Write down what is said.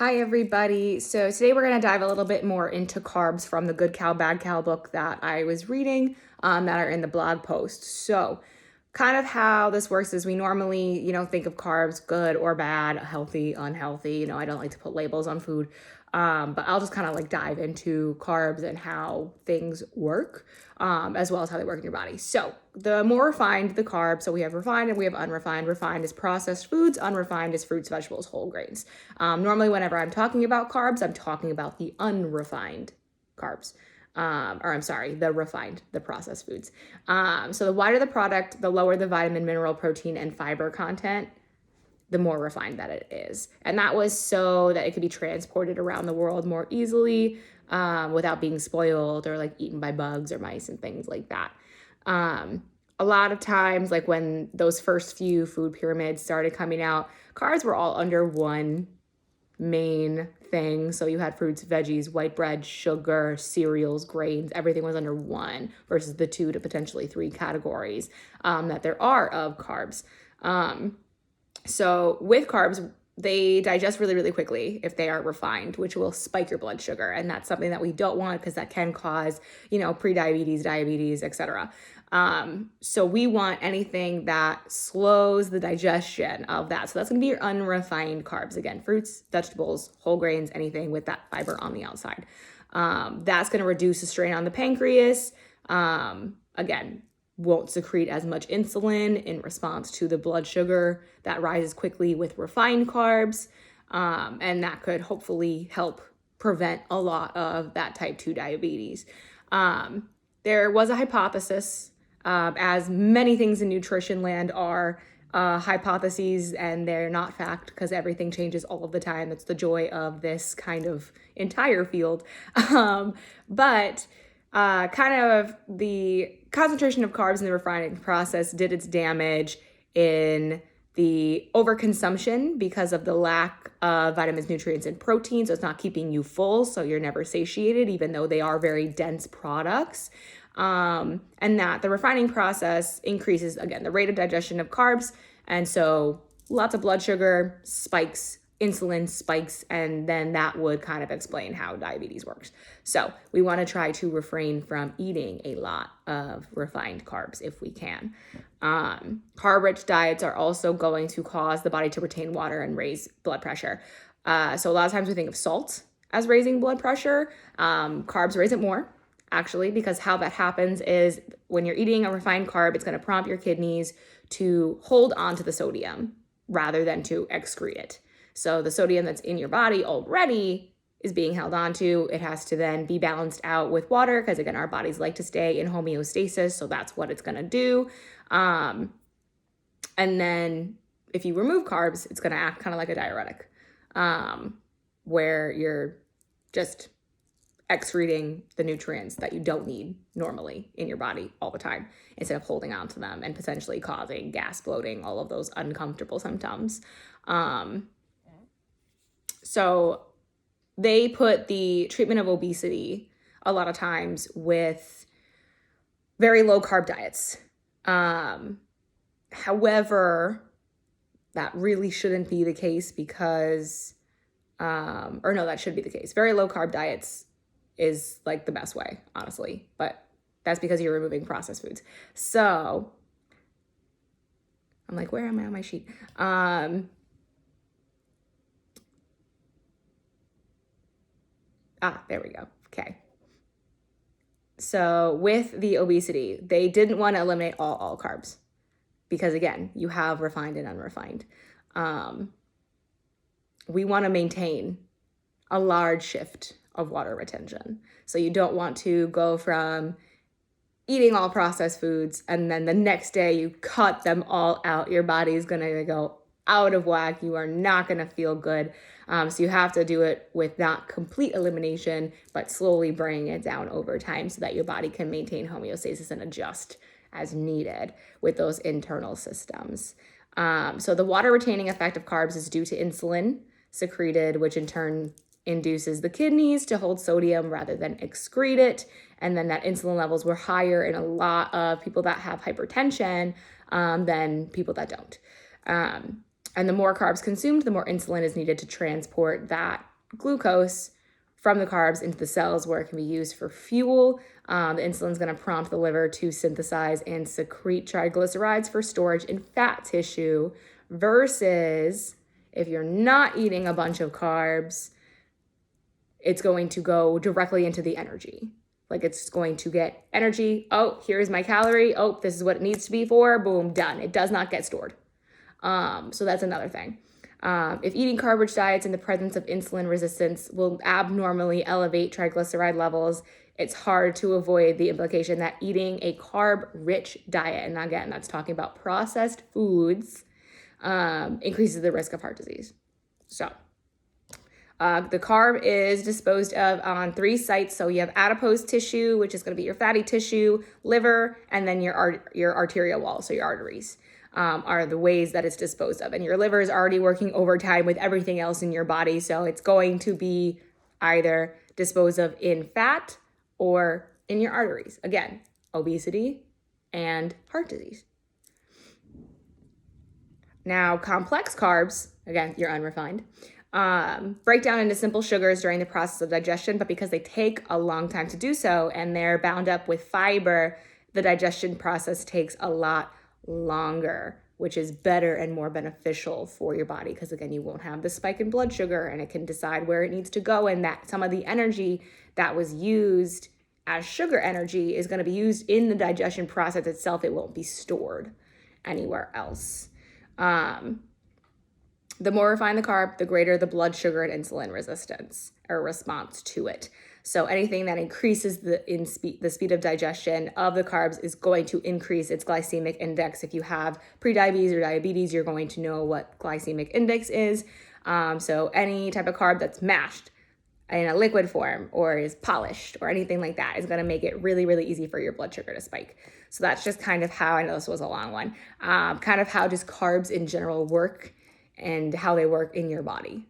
Hi, everybody. So today we're going to dive a little bit more into carbs from the Good Cow, Bad Cow book that I was reading that are in the blog post. So kind of how this works is we normally, think of carbs, good or bad, healthy, unhealthy. I don't like to put labels on food. But I'll just kind of like dive into carbs and how things work, as well as how they work in your body. So the more refined the carbs, so we have refined and we have unrefined. Refined is processed foods, unrefined is fruits, vegetables, whole grains. Normally, whenever I'm talking about carbs, I'm talking about the unrefined carbs. The refined, the processed foods. So the wider the product, the lower the vitamin, mineral, protein, and fiber content, the more refined that it is. And that was so that it could be transported around the world more easily without being spoiled or like eaten by bugs or mice and things like that. A lot of times, like when those first few food pyramids started coming out, carbs were all under one main thing. So you had fruits, veggies, white bread, sugar, cereals, grains, everything was under one versus the 2 to potentially 3 categories that there are of carbs. So with carbs, they digest really, really quickly if they are refined, which will spike your blood sugar. And that's something that we don't want because that can cause, prediabetes, diabetes, etc. So we want anything that slows the digestion of that. So that's going to be your unrefined carbs. Again, fruits, vegetables, whole grains, anything with that fiber on the outside. That's going to reduce the strain on the pancreas. Again, won't secrete as much insulin in response to the blood sugar that rises quickly with refined carbs. And that could hopefully help prevent a lot of that type 2 diabetes. There was a hypothesis, as many things in nutrition land are hypotheses, and they're not fact because everything changes all of the time. It's the joy of this kind of entire field. But kind of the concentration of carbs in the refining process did its damage in the overconsumption because of the lack of vitamins, nutrients, and protein. So it's not keeping you full, so you're never satiated, even though they are very dense products. And that the refining process increases, again, the rate of digestion of carbs. And so lots of blood sugar spikes, insulin spikes, and then that would kind of explain how diabetes works. So we want to try to refrain from eating a lot of refined carbs if we can. Carb-rich diets are also going to cause the body to retain water and raise blood pressure. So a lot of times we think of salt as raising blood pressure. Carbs raise it more, actually, because how that happens is when you're eating a refined carb, it's going to prompt your kidneys to hold on to the sodium rather than to excrete it. So the sodium that's in your body already is being held on to. It has to then be balanced out with water because, again, our bodies like to stay in homeostasis. So that's what it's going to do. And then if you remove carbs, it's going to act kind of like a diuretic, where you're just excreting the nutrients that you don't need normally in your body all the time instead of holding on to them and potentially causing gas, bloating, all of those uncomfortable symptoms. So they put the treatment of obesity a lot of times with very low carb diets. However, that really shouldn't be the case because, that should be the case. Very low carb diets is like the best way, honestly, but that's because you're removing processed foods. So I'm like, where am I on my sheet? There we go. Okay. So with the obesity, they didn't want to eliminate all carbs because, again, you have refined and unrefined. We want to maintain a large shift of water retention. So you don't want to go from eating all processed foods and then the next day you cut them all out. Your body is going to go out of whack. You are not going to feel good. So you have to do it with not complete elimination, but slowly bringing it down over time so that your body can maintain homeostasis and adjust as needed with those internal systems. So the water retaining effect of carbs is due to insulin secreted, which in turn induces the kidneys to hold sodium rather than excrete it. And then that insulin levels were higher in a lot of people that have hypertension than people that don't. And the more carbs consumed, the more insulin is needed to transport that glucose from the carbs into the cells where it can be used for fuel. The insulin is going to prompt the liver to synthesize and secrete triglycerides for storage in fat tissue, versus if you're not eating a bunch of carbs, it's going to go directly into the energy. Like, it's going to get energy. Oh, here's my calorie. Oh, this is what it needs to be for. Boom, done. It does not get stored. So that's another thing. If eating carb-rich diets in the presence of insulin resistance will abnormally elevate triglyceride levels, it's hard to avoid the implication that eating a carb-rich diet, and again, that's talking about processed foods, increases the risk of heart disease. So the carb is disposed of on 3 sites. So you have adipose tissue, which is going to be your fatty tissue, liver, and then your arterial wall, so your arteries. Are the ways that it's disposed of. And your liver is already working overtime with everything else in your body. So it's going to be either disposed of in fat or in your arteries. Again, obesity and heart disease. Now, complex carbs, again, you're unrefined, break down into simple sugars during the process of digestion, but because they take a long time to do so and they're bound up with fiber, the digestion process takes a lot longer, which is better and more beneficial for your body, because again, you won't have the spike in blood sugar and it can decide where it needs to go, and that some of the energy that was used as sugar energy is going to be used in the digestion process itself. It won't be stored anywhere else. The more refined the carb, the greater the blood sugar and insulin resistance or response to it. So anything that increases the speed of digestion of the carbs is going to increase its glycemic index. If you have prediabetes or diabetes, you're going to know what glycemic index is. So any type of carb that's mashed in a liquid form or is polished or anything like that is going to make it really, really easy for your blood sugar to spike. So that's just kind of how, I know this was a long one, kind of how just carbs in general work and how they work in your body.